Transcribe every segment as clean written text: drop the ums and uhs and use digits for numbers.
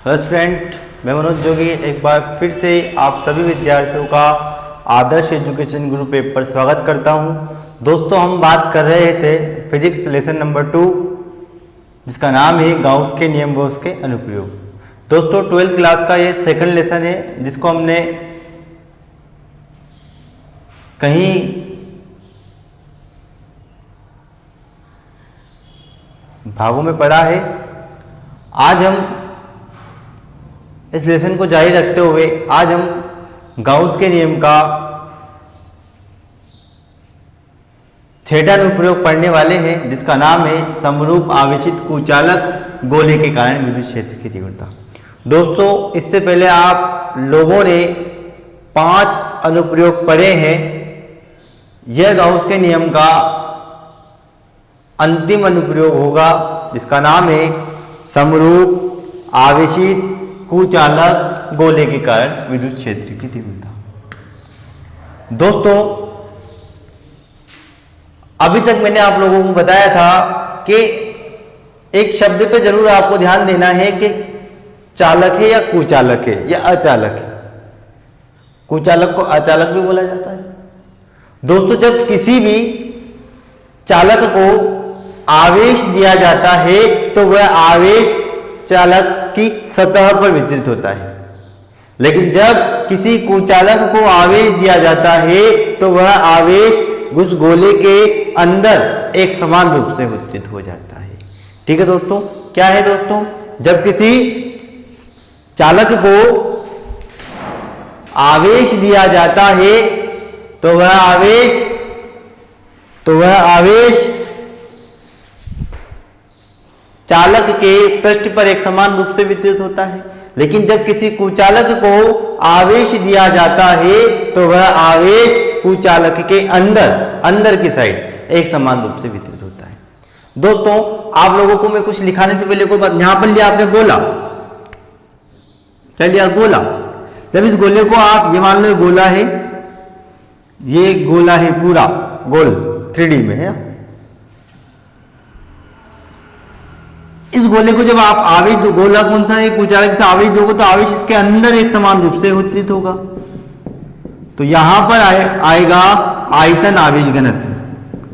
Hello student, मैं मनोज जोगी एक बार फिर से आप सभी विद्यार्थियों का आदर्श एजुकेशन गुरु पेपर पर स्वागत करता हूं। दोस्तों, हम बात कर रहे थे फिजिक्स लेसन नंबर 2, जिसका नाम है गाउस के नियम व उसके अनुप्रयोग। दोस्तों, 12th क्लास का ये सेकंड लेसन है, जिसको हमने कहीं भागों में पढ़ा है। आज हम इस लेसन को जारी रखते हुए आज हम गाउस के नियम का छठा अनुप्रयोग पढ़ने वाले हैं, जिसका नाम है समरूप आवेशित कुचालक गोले के कारण विद्युत क्षेत्र की तीव्रता। दोस्तों, इससे पहले आप लोगों ने 5 अनुप्रयोग पढ़े हैं। यह गाउस के नियम का अंतिम अनुप्रयोग होगा, जिसका नाम है समरूप आवेशित कुचालक गोले के कारण विद्युत क्षेत्र की तीव्रता। दोस्तों, अभी तक मैंने आप लोगों को बताया था कि एक शब्द पे जरूर आपको ध्यान देना है कि चालक है या कुचालक है या अचालक है। कुचालक को अचालक भी बोला जाता है। दोस्तों, जब किसी भी चालक को आवेश दिया जाता है तो वह आवेश चालक की सतह पर वितरित होता है, लेकिन जब किसी कुचालक को आवेश दिया जाता है तो वह आवेश उस गोले के अंदर एक समान रूप से वितरित हो जाता है। ठीक है दोस्तों, क्या है दोस्तों, जब किसी चालक को आवेश दिया जाता है तो वह आवेश चालक के पृष्ठ पर एक समान रूप से वितरित होता है, लेकिन जब किसी कुचालक को आवेश दिया जाता है तो वह आवेश कुचालक के अंदर की साइड एक समान रूप से वितरित होता है। दोस्तों, आप लोगों को मैं कुछ लिखाने से पहले कोई बात, यहां पर लिया आपने गोला, क्या लिया, गोला। जब इस गोले को आप, ये मान लो गोला है, ये गोला है पूरा गोल 3D में है। इस गोले को जब आप आवेश दो, गोला कौन सा है, कुचालक से आवेश दोगे तो आवेश इसके अंदर एक समान रूप से वितरित होगा। तो यहां पर आएगा आयतन आवेश घनत्व।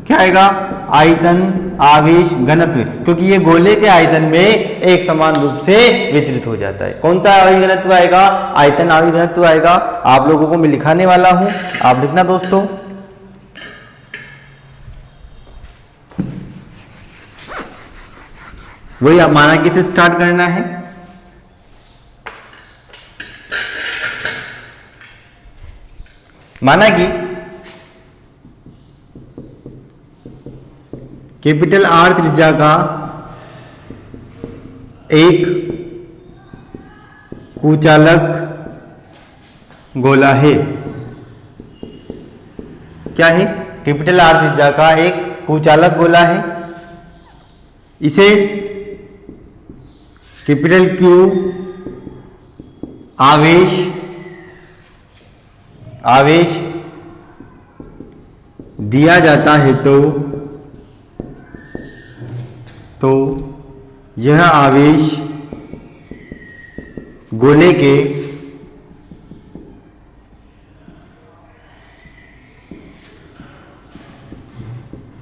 क्या आएगा, आयतन आवेश घनत्व, क्योंकि ये गोले के आयतन में एक समान रूप से वितरित हो जाता है। कौन सा आवेश घनत्व आएगा, आयतन आवेश घनत्व आएगा। आप लोगों को मैं लिखाने वाला हूं, आप लिखना दोस्तों। वही आप माना कि से स्टार्ट करना है। माना कि कैपिटल R त्रिज्या का एक कुचालक गोला है। क्या है, कैपिटल R त्रिज्या का एक कुचालक गोला है। इसे कैपिटल Q आवेश दिया जाता है तो यह आवेश गोले के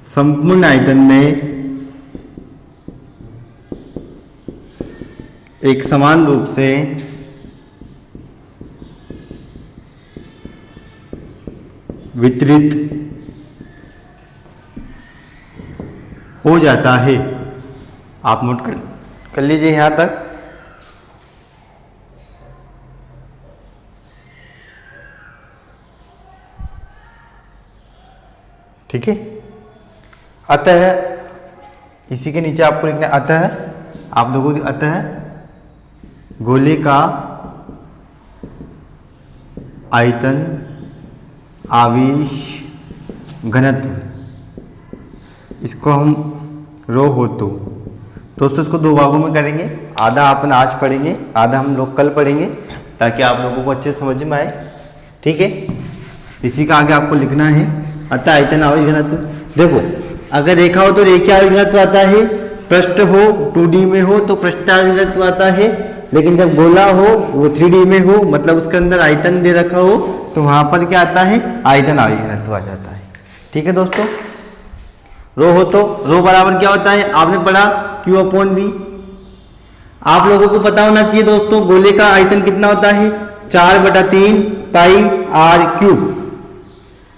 संपूर्ण आयतन में एक समान रूप से वितरित हो जाता है। आप नोट कर लीजिए यहां तक। ठीक है, अतः इसी के नीचे आपको लिखना, अतः आप लोगों को, अतः गोले का आयतन आवेश घनत्व, इसको हम रो हो तो दोस्तों इसको 2 भागों में करेंगे। आधा अपन आज पढ़ेंगे, आधा हम लोग कल पढ़ेंगे, ताकि आप लोगों को अच्छे समझ में आए। ठीक है, इसी का आगे आपको लिखना है। अतः आयतन आवेश घनत्व, देखो अगर रेखा हो तो रेखीय आवेश घनत्व आता है, पृष्ठ हो 2D में हो तो पृष्ठ आवेश घनत्व आता है, लेकिन जब गोला हो, वो 3D में हो, मतलब उसके अंदर आयतन दे रखा हो, तो वहां पर क्या आता है, आयतन आवेश घनत्व आ जाता है। ठीक है दोस्तों, रो हो तो रो बराबर क्या होता है, आपने पढ़ा Q/V। आप लोगों को पता होना चाहिए दोस्तों, गोले का आयतन कितना होता है, 4/3 पाई r क्यूब।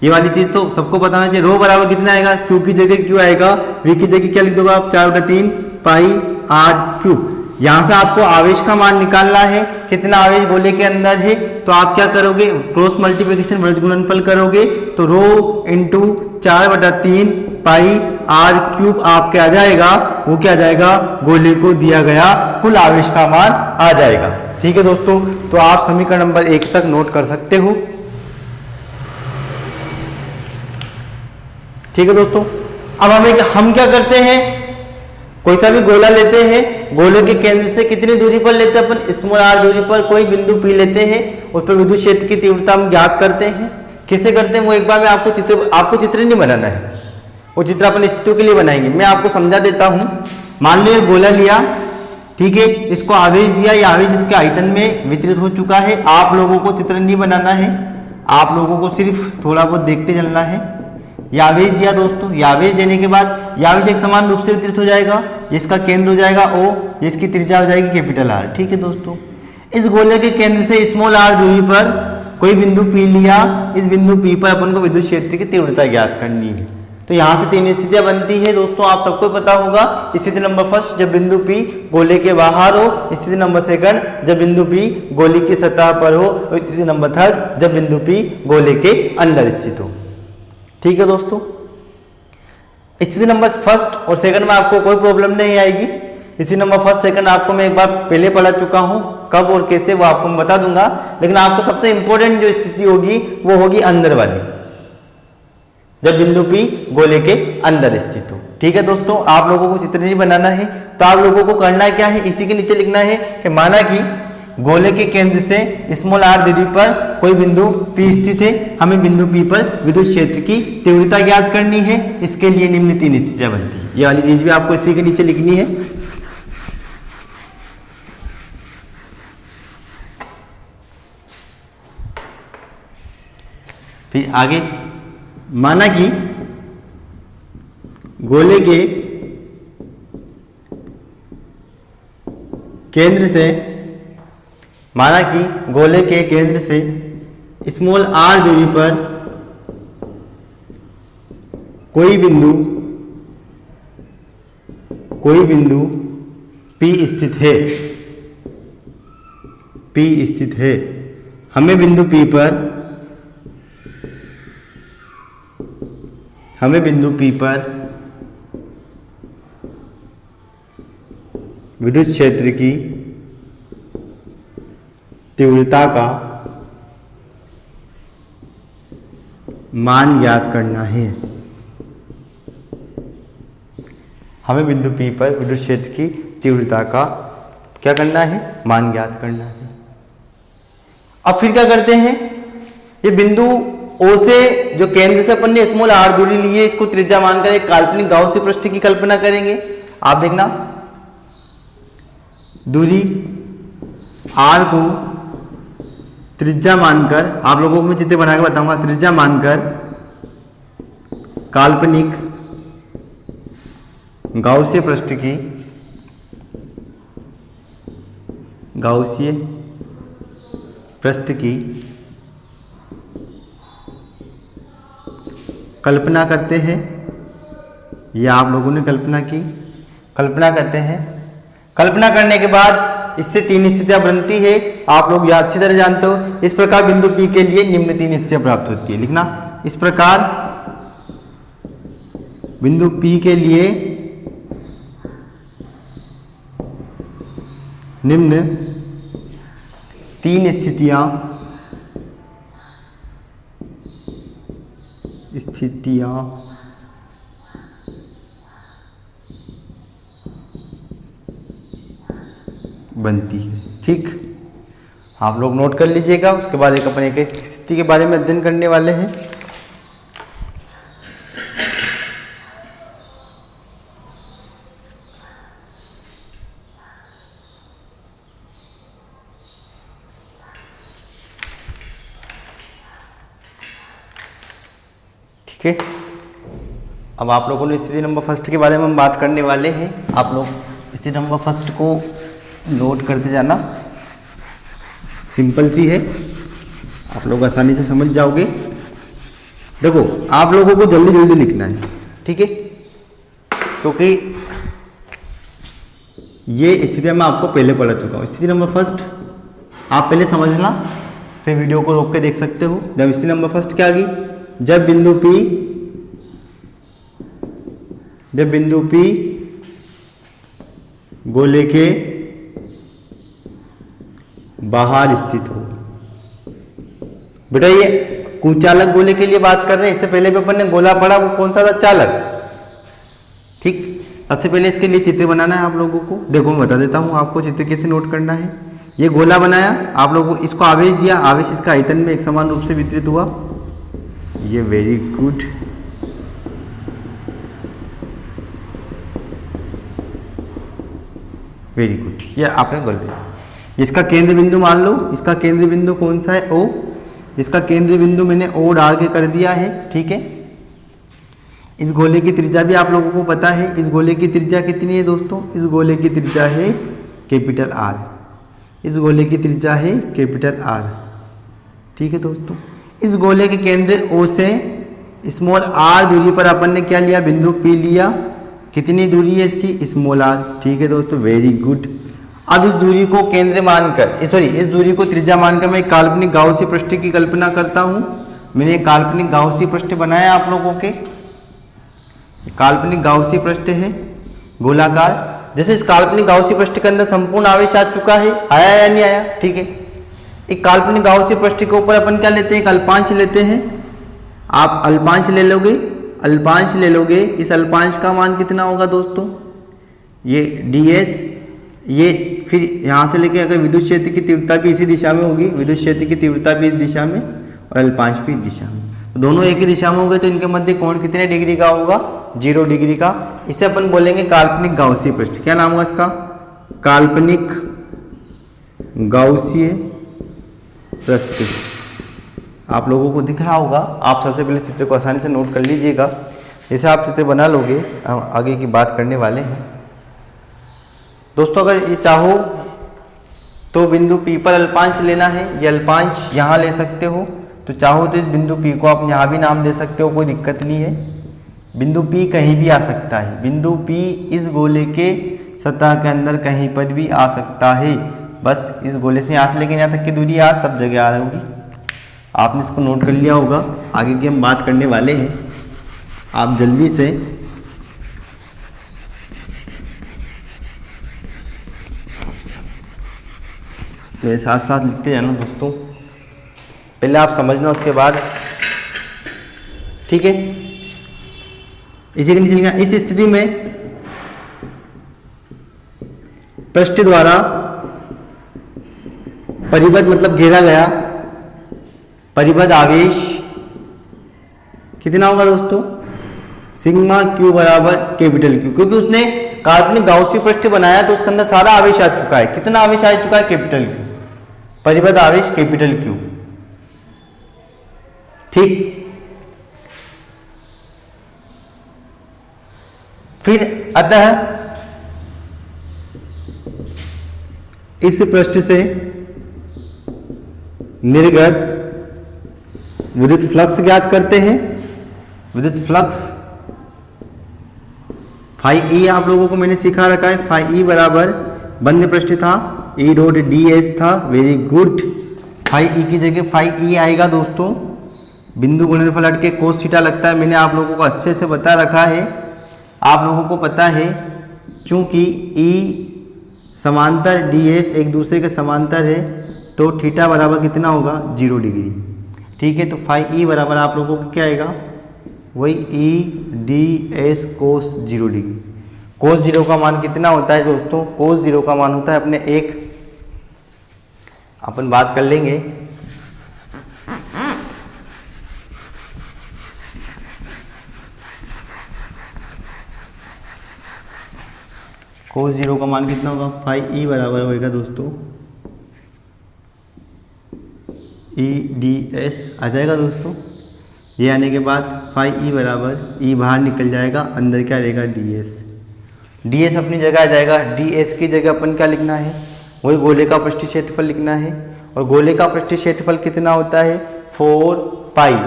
ये वाली चीज तो सबको पता होना चाहिए। रो बराबर कितना आएगा, क्यू की जगह क्यू आएगा, वी की जगह क्या लिख दोगे आप, 4/3 पाई r क्यूब। यहां से आपको आवेश का मान निकालना है, कितना आवेश गोले के अंदर है, तो आप क्या करोगे, क्रॉस मल्टीप्लिकेशन ब्रज गुणनफल करोगे, तो रो इंटू 4/3 पाई r क्यूब आपके आ जाएगा, वो क्या आ जाएगा, गोले को दिया गया कुल आवेश का मान आ जाएगा। ठीक है दोस्तों, तो आप समीकरण नंबर 1 तक नोट कर सकते हो। ठीक है दोस्तों, अब हम क्या करते हैं, कोई सा भी गोला लेते हैं, गोले के केंद्र से कितनी दूरी पर लेते हैं अपन, स्मॉल r दूरी पर कोई बिंदु P लेते हैं, उस पर विद्युत क्षेत्र की तीव्रता हम ज्ञात करते हैं। कैसे करते हैं वो एक बार मैं आपको चित्र नहीं बनाना है, वो चित्र अपन स्थितियों के लिए बनाएंगे, मैं आपको समझा देता हूं। मान लो ये गोला लिया, ठीक है, इसको आवेश दिया, ये आवेश इसके आयतन में वितरित हो चुका है। आप लोगों को चित्र नहीं बनाना है, आप लोगों को सिर्फ थोड़ा बहुत देखते चलना है। ये आवेश दिया दोस्तों, ये आवेश देने के बाद ये आवेश एक समान रूप से वितरित हो जाएगा, इसका केंद्र हो जाएगा O, इसकी त्रिज्या हो जाएगी कैपिटल R। ठीक है दोस्तों, इस गोले के केंद्र से स्मॉल r दूरी पर कोई बिंदु P लिया, इस बिंदु P पर अपन को विद्युत क्षेत्र की तीव्रता ज्ञात करनी है। तो यहाँ से 3 स्थितियां बनती है दोस्तों, आप सबको पता होगा। स्थिति नंबर फर्स्ट, जब बिंदु P गोले के बाहर हो। स्थिति नंबर सेकंड, जब बिंदु P गोले की सतह पर हो। और स्थिति नंबर थर्ड, जब बिंदु P गोले के अंदर स्थित हो। ठीक है दोस्तों, स्थिति नंबर फर्स्ट और सेकंड में आपको कोई प्रॉब्लम नहीं आएगी। स्थिति नंबर फर्स्ट सेकंड आपको मैं एक बार पहले पढ़ा चुका हूं, कब और कैसे वो आपको मैं बता दूंगा। लेकिन आपको सबसे इंपॉर्टेंट जो स्थिति होगी वो होगी अंदर वाली, जब बिंदु P गोले के अंदर स्थित हो। ठीक है दोस्तों, आप लोगों को चित्र नहीं बनाना है, तो आप लोगों को करना क्या है, इसी के नीचे लिखना है कि माना कि गोले के केंद्र से स्मॉल r दूरी पर कोई बिंदु P स्थित है, हमें बिंदु P पर विद्युत क्षेत्र की तीव्रता ज्ञात करनी है। इसके लिए निम्न 3 स्थितियां बनती है। ये वाली चीज भी आपको इसी के नीचे लिखनी है। फिर आगे माना कि गोले के केंद्र से, माना कि गोले के केंद्र से स्मॉल r दूरी पर कोई बिंदु P स्थित है, P स्थित है, हमें बिंदु P पर विद्युत क्षेत्र की तीव्रता का मान ज्ञात करना है। हमें बिंदु P पर विद्युत क्षेत्र की तीव्रता का क्या करना है, मान ज्ञात करना है। अब फिर क्या करते हैं, ये बिंदु O से जो केंद्र से अपन ने स्मॉल r दूरी ली है, इसको त्रिज्या मानकर एक काल्पनिक गाउसीय पृष्ठ की कल्पना करेंगे। आप देखना, दूरी r को त्रिज्या मानकर, आप लोगों को मैं चित्र बना के बताऊंगा, त्रिज्या मानकर काल्पनिक गाउसीय पृष्ठ की, गाउसीय पृष्ठ की कल्पना करते हैं। यह आप लोगों ने कल्पना की, कल्पना करते हैं। कल्पना करने के बाद इससे 3 स्थितियां बनती है, आप लोग यह अच्छी तरह जानते हो। इस प्रकार बिंदु P के लिए निम्न 3 स्थितियां प्राप्त होती है। लिखना, इस प्रकार बिंदु P के लिए निम्न 3 स्थितियां बनती है। ठीक, आप लोग नोट कर लीजिएगा। उसके बाद एक अपन एक स्थिति के बारे में अध्ययन करने वाले हैं। ठीक है। अब आप लोगों ने स्थिति नंबर फर्स्ट के बारे में हम बात करने वाले हैं। आप लोग स्थिति नंबर फर्स्ट को नोट करते जाना, सिंपल सी है, आप लोग आसानी से समझ जाओगे। देखो आप लोगों को जल्दी जल्दी लिखना है, ठीक है, क्योंकि ये स्थितियाँ मैं आपको पहले पढ़ा चुका हूँ। स्थिति नंबर फर्स्ट आप पहले समझना, फिर वीडियो को रोक के देख सकते हो। जब स्थिति नंबर फर्स्ट क्या आ गई, जब बिंदु P गोले के बाहर स्थित हो। बेटा ये कुचालक गोले के लिए बात कर रहे हैं। इससे पहले भी अपन ने गोला पढ़ा, वो कौन सा था, चालक। ठीक, सबसे पहले इसके लिए चित्र बनाना है आप लोगों को। देखो मैं बता देता हूँ आपको चित्र कैसे नोट करना है। ये गोला बनाया, आप लोगों को इसको आवेश दिया, आवेश इसका आयतन में एक समान रूप से वितरित हुआ। ये वेरी गुड। वेरी गुड, ये आपने गलती। इसका केंद्र बिंदु मान लो, इसका केंद्र बिंदु कौन सा है, O। इसका केंद्र बिंदु मैंने O डाल के कर दिया है, ठीक है। इस गोले की त्रिज्या भी आप लोगों को पता है। इस गोले की त्रिज्या कितनी है दोस्तों, इस गोले की त्रिज्या है कैपिटल R। इस गोले की त्रिज्या है कैपिटल R, ठीक है दोस्तों। इस गोले के केंद्र O से स्मॉल r दूरी पर अपन ने क्या लिया, बिंदु P लिया। कितनी दूरी है इसकी, स्मॉल r, ठीक है दोस्तों, वेरी गुड। अब इस दूरी को केंद्र मानकर, इस दूरी को त्रिज्या मानकर मैं काल्पनिक गाउसी पृष्ठ की कल्पना करता हूं। मैंने एक काल्पनिक गाउसी पृष्ठ बनाया आप लोगों के, काल्पनिक गाउसी पृष्ठ है गोलाकार। जैसे इस काल्पनिक गाउसी पृष्ठ के अंदर संपूर्ण आवेश आ चुका है, आया या नहीं आया, ठीक है। एक काल्पनिक गाउसी पृष्ठ के ऊपर अपन क्या लेते हैं, एक अल्पांश लेते हैं। आप अल्पांश ले लोगे, इस अल्पांश का मान कितना होगा दोस्तों, ये ds। ये फिर यहाँ से लेके अगर विद्युत क्षेत्र की तीव्रता भी इसी दिशा में होगी, विद्युत क्षेत्र की तीव्रता भी इस दिशा में और अल्पांश भी इस दिशा में, तो दोनों एक ही दिशा में होंगे, तो इनके मध्य कोण कितने डिग्री का होगा, 0 डिग्री का। इसे अपन बोलेंगे काल्पनिक गाउसीय पृष्ठ। क्या नाम होगा इसका, काल्पनिक गाउसीय पृष्ठ। आप लोगों को दिख रहा होगा। आप सबसे पहले चित्र को आसानी से नोट कर लीजिएगा। जैसे आप चित्र बना लोगे, हम आगे की बात करने वाले हैं दोस्तों। अगर ये चाहो तो बिंदु P पर अल्पांश लेना है, ये अल्पांश यहाँ ले सकते हो। तो चाहो तो इस बिंदु P को आप यहाँ भी नाम दे सकते हो, कोई दिक्कत नहीं है। बिंदु P कहीं भी आ सकता है, बिंदु P इस गोले के सतह के अंदर कहीं पर भी आ सकता है। बस इस गोले से यहाँ से लेकर यहाँ तक की दूरी आज सब जगह आ रही होगी। आपने इसको नोट कर लिया होगा। आगे की हम बात करने वाले हैं, आप जल्दी से मेरे साथ साथ लिखते जाना दोस्तों। पहले आप समझना, उसके बाद, ठीक है। इसी के नीचे लिखना, इस स्थिति में पृष्ठ द्वारा परिबद्ध मतलब घेरा गया परिबद्ध आवेश कितना होगा दोस्तों, सिग्मा Q बराबर कैपिटल Q। क्योंकि उसने काल्पनिक गाउसी पृष्ठ बनाया तो उसके अंदर सारा आवेश आ चुका है। कितना आवेश आ चुका है, कैपिटल Q, परिबद्ध आवेश कैपिटल Q, ठीक। फिर अतः इस पृष्ठ से निर्गत विद्युत फ्लक्स ज्ञात करते हैं। विद्युत फ्लक्स फाई ई आप लोगों को मैंने सिखा रखा है। फाई ई बराबर बंद पृष्ठ था, E डॉट ds था, वेरी गुड। फाई ई की जगह फाई ई आएगा दोस्तों। बिंदु गुणनफल हट के कोस थीटा लगता है, मैंने आप लोगों को अच्छे से बता रखा है। आप लोगों को पता है चूंकि E समांतर ds एक दूसरे के समांतर है, तो थीटा बराबर कितना होगा, 0 डिग्री, ठीक है। तो फाई ई बराबर आप लोगों को क्या आएगा, वही E ds कोस 0 डिग्री। कोस 0 का मान कितना होता है दोस्तों, कोस 0 का मान होता है अपने 1, अपन बात कर लेंगे। कोस 0 का मान कितना होगा, फाई ई बराबर होएगा दोस्तों E ds आ जाएगा दोस्तों। ये आने के बाद फाई ई बराबर ई बाहर निकल जाएगा, अंदर क्या रहेगा ds। ds अपनी जगह आ जाएगा, ds की जगह अपन क्या लिखना है, वही गोले का पृष्ठीय क्षेत्रफल लिखना है। और गोले का पृष्ठीय क्षेत्रफल कितना होता है 4 पाई।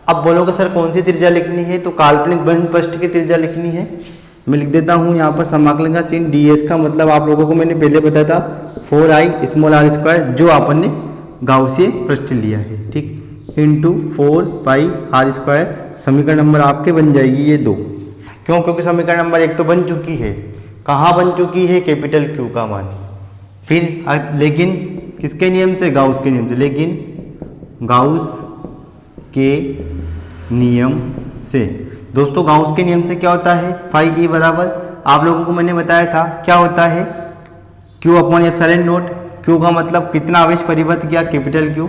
अब बोलोगे सर कौन सी त्रिज्या लिखनी है, तो काल्पनिक बंध पृष्ठ की त्रिज्या लिखनी है। मैं लिख देता हूँ यहाँ पर समाकलन का चिन्ह ds का मतलब आप लोगों को मैंने पहले बताया था 4i स्मॉल r स्क्वायर, जो अपन ने गाउसीय पृष्ठ लिया है, ठीक, इंटू 4 पाई r स्क्वायर। समीकरण नंबर आपके बन जाएगी ये 2। क्यों? क्योंकि समीकरण नंबर 1 तो बन चुकी है। कहाँ बन चुकी है? कैपिटल Q का मान। फिर लेकिन किसके नियम से? गाउस के नियम से। लेकिन गाउस के नियम से, दोस्तों गाउस के नियम से क्या होता है, फाई ई बराबर आप लोगों को मैंने बताया था क्या होता है, Q upon epsilon note. Q का मतलब कितना आवेश परिवर्त किया, कैपिटल Q।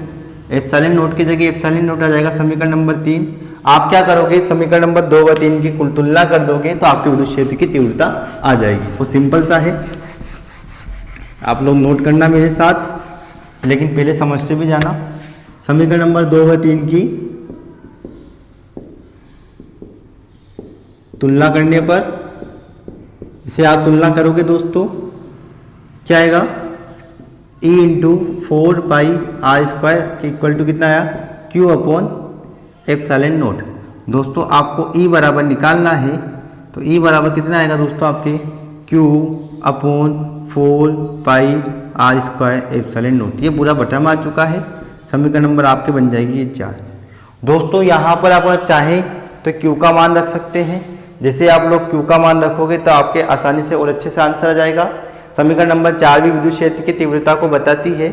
एप्सिलॉन नोट की जगह एप्सिलॉन नोट आ जाएगा समीकरण नंबर 3। आप क्या करोगे, समीकरण नंबर 2 व 3 की कुल तुलना कर दोगे तो आपके विद्युत क्षेत्र की तीव्रता आ जाएगी। वो सिंपल सा है, आप लोग नोट करना मेरे साथ, लेकिन पहले समझते भी जाना। समीकरण नंबर 2 व 3 की तुलना करने पर, इसे आप तुलना करोगे दोस्तों, क्या आएगा, E इंटू 4 पाई r स्क्वायर के इक्वल टू कितना आया, Q अपॉन एप्सिलॉन नोट। दोस्तों आपको E बराबर निकालना है, तो E बराबर कितना आएगा दोस्तों आपके, Q अपॉन 4 पाई r स्क्वायर एप्सिलॉन नोट। ये पूरा बटा में आ चुका है। समीकरण नंबर आपके बन जाएगी ये 4। दोस्तों यहाँ पर आप अगर चाहें तो Q का मान रख सकते हैं। जैसे आप लोग Q का मान रखोगे तो आपके आसानी से और अच्छे से आंसर आ जाएगा। समीकरण नंबर 4 भी विद्युत क्षेत्र की तीव्रता को बताती है।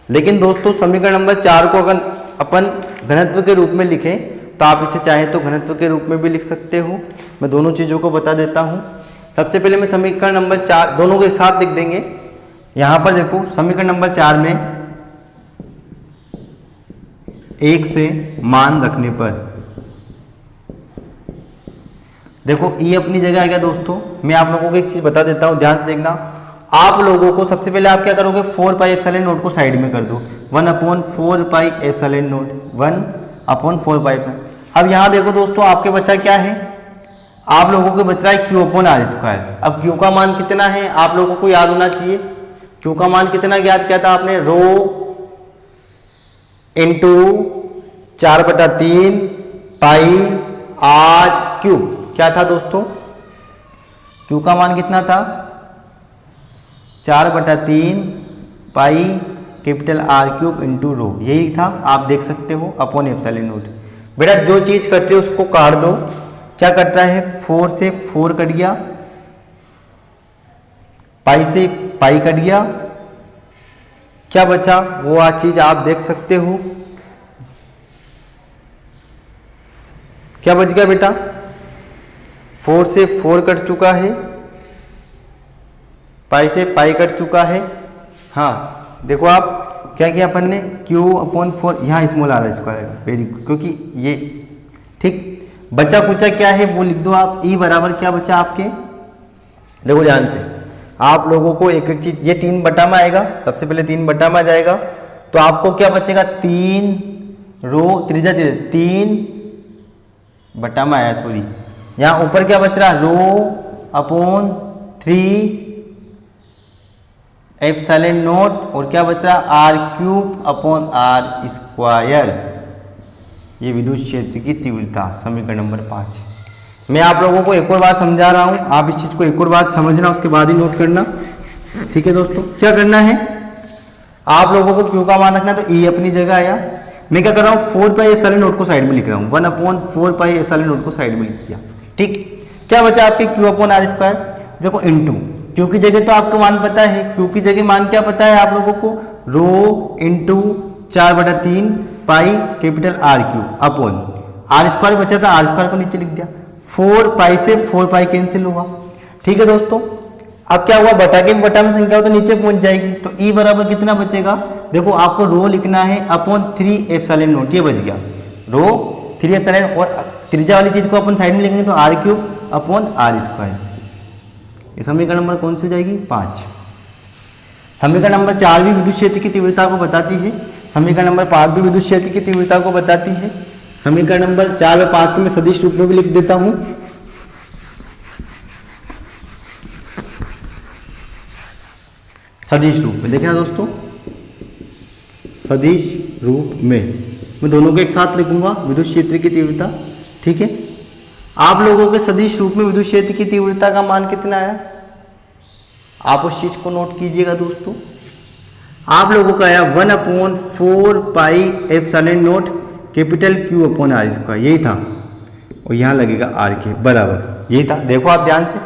लेकिन दोस्तों समीकरण नंबर 4 को अगर अपन घनत्व के रूप में लिखें तो आप इसे चाहें तो घनत्व के रूप में भी लिख सकते हो। मैं दोनों चीज़ों को बता देता हूँ। सबसे पहले मैं समीकरण नंबर 4 दोनों को एक साथ लिख देंगे। यहाँ पर देखो समीकरण नंबर 4 में 1 से मान रखने पर देखो E अपनी जगह आ गया। दोस्तों मैं आप लोगों को एक चीज़ बता देता हूँ, ध्यान से देखना। आप लोगों को सबसे पहले आप क्या करोगे, 4 पाई एप्सिलॉन नोट को साइड में कर दो, 1 upon 4 pi epsilon note, 1 upon 4 पाई। अब यहाँ देखो दोस्तों आपके बचा क्या है, आप लोगों को बच रहा है Q अपॉन r स्क्वायर। अब Q का मान कितना है आप लोगों को याद होना चाहिए। Q का मान कितना ज्ञात किया था आपने, रो इंटू 4/3 पाई r क्यूब। क्या था दोस्तों, Q का मान कितना था, 4/3 pi capital R cube into rho, यही था। आप देख सकते हो अपॉन एप्सिलॉन नोट। बेटा जो चीज़ कट रही है उसको काट दो। क्या कट रहा है, 4 से 4 कट गया, पाई से पाई कट गया, क्या बचा वो आ चीज आप देख सकते हो। क्या बच गया बेटा, 4 से 4 कट चुका है, पाई से पाई कट चुका है। हाँ देखो आप क्या किया अपन ने, Q/4 यहाँ small r square, very good, क्योंकि ये ठीक बचा कुचा क्या है वो लिख दो आप। E बराबर क्या बचा आपके, देखो ध्यान से आप लोगों को एक एक चीज, ये 3 बटा में आएगा, सबसे पहले 3 बटा में आ जाएगा, तो आपको क्या बचेगा, 3 रो त्रिज्या 3 बटा में आया, सॉरी यहाँ ऊपर क्या बच रहा, रो अपॉन 3 एप्सिलॉन नोट, और क्या बच रहा r³ अपॉन r स्क्वायर। ये विद्युत क्षेत्र की तीव्रता, समीकरण नंबर 5। मैं आप लोगों को एक और बात समझा रहा हूं, आप इस चीज को एक और बात समझना, उसके बाद ही नोट करना, ठीक है दोस्तों। क्या करना है, आप लोगों को Q का मान रखना, तो E अपनी जगह आया। मैं क्या कर रहा हूँ, 4 पाई एप्सिलॉन नोट को साइड में लिख रहा हूँ, 1/4 पाई एप्सिलॉन नोट को साइड में लिख दिया, ठीक। क्या बचा आपके Q अपॉन r स्क्वायर, देखो इंटू Q की जगह तो आपको मान पता है, Q की जगह मान क्या पता है आप लोगों को, rho into 4/3 pi capital R³ upon r square बचा था, r स्क्वायर को नीचे लिख दिया, 4 पाई से 4 पाई कैंसिल हुआ, ठीक है दोस्तों। अब क्या हुआ, बटा के बटा में संख्या हो तो नीचे पहुंच जाएगी, तो E बराबर कितना बचेगा, देखो आपको रो लिखना है अपॉन 3 एप्सिलॉन नोट, ये बच गया, रो 3 एप्सिलॉन, और त्रिज्या वाली चीज को अपन साइड में लिखेंगे तो R³ अपॉन r स्क्वायर। ये समीकरण नंबर कौन सी हो जाएगी, 5। समीकरण नंबर 4 भी विद्युत क्षेत्र की तीव्रता को बताती है, समीकरण नंबर 5 भी विद्युत क्षेत्र की तीव्रता को बताती है। समीकरण नंबर 4 और 5 को मैं सदिश रूप में भी लिख देता हूं। सदिश रूप में देखना दोस्तों, सदिश रूप में मैं दोनों को एक साथ लिखूंगा, विद्युत क्षेत्र की तीव्रता। ठीक है, आप लोगों के सदिश रूप में विद्युत क्षेत्र की तीव्रता का मान कितना आया, आप उस चीज को नोट कीजिएगा दोस्तों। आप लोगों का आया 1/4πε0 capital Q upon R square, यही था, और यहाँ लगेगा आर के बराबर, यही था। देखो आप ध्यान से,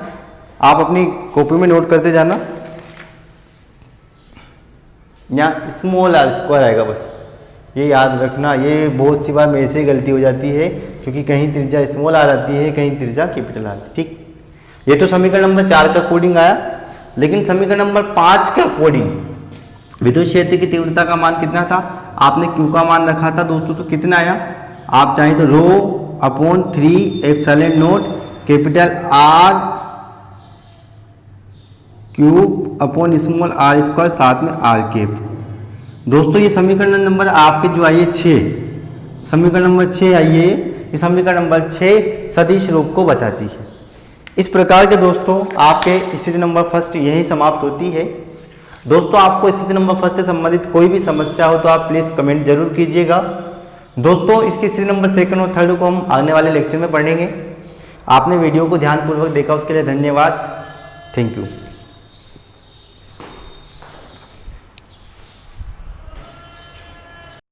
आप अपनी कॉपी में नोट करते जाना, यहाँ स्मॉल आर स्क्वायर आएगा, बस ये याद रखना। ये बहुत सी बार मेरे से गलती हो जाती है, क्योंकि कहीं त्रिज्या स्मॉल आर आती है, कहीं त्रिज्या कैपिटल आर आती है। ठीक, ये तो समीकरण नंबर 4 का कोडिंग आया, लेकिन समीकरण नंबर 5 का कोडिंग, विद्युत क्षेत्र की तीव्रता का मान कितना था, आपने Q का मान रखा था दोस्तों, तो कितना आया, आप चाहें तो ρ/3ε0 capital R cube upon small R square साथ में आर कैप। दोस्तों ये समीकरण नंबर आपके जो आइए 6, समीकरण नंबर 6 आइए, ये समीकरण नंबर 6 सदिश रूप को बताती है। इस प्रकार के दोस्तों आपके स्थिति नंबर फर्स्ट यही समाप्त होती है। दोस्तों आपको स्थिति नंबर फर्स्ट से संबंधित कोई भी समस्या हो तो आप प्लीज़ कमेंट जरूर कीजिएगा। दोस्तों इसकी स्थिति नंबर सेकंड और थर्ड को हम आने वाले लेक्चर में पढ़ेंगे। आपने वीडियो को ध्यानपूर्वक देखा उसके लिए धन्यवाद। Thank you.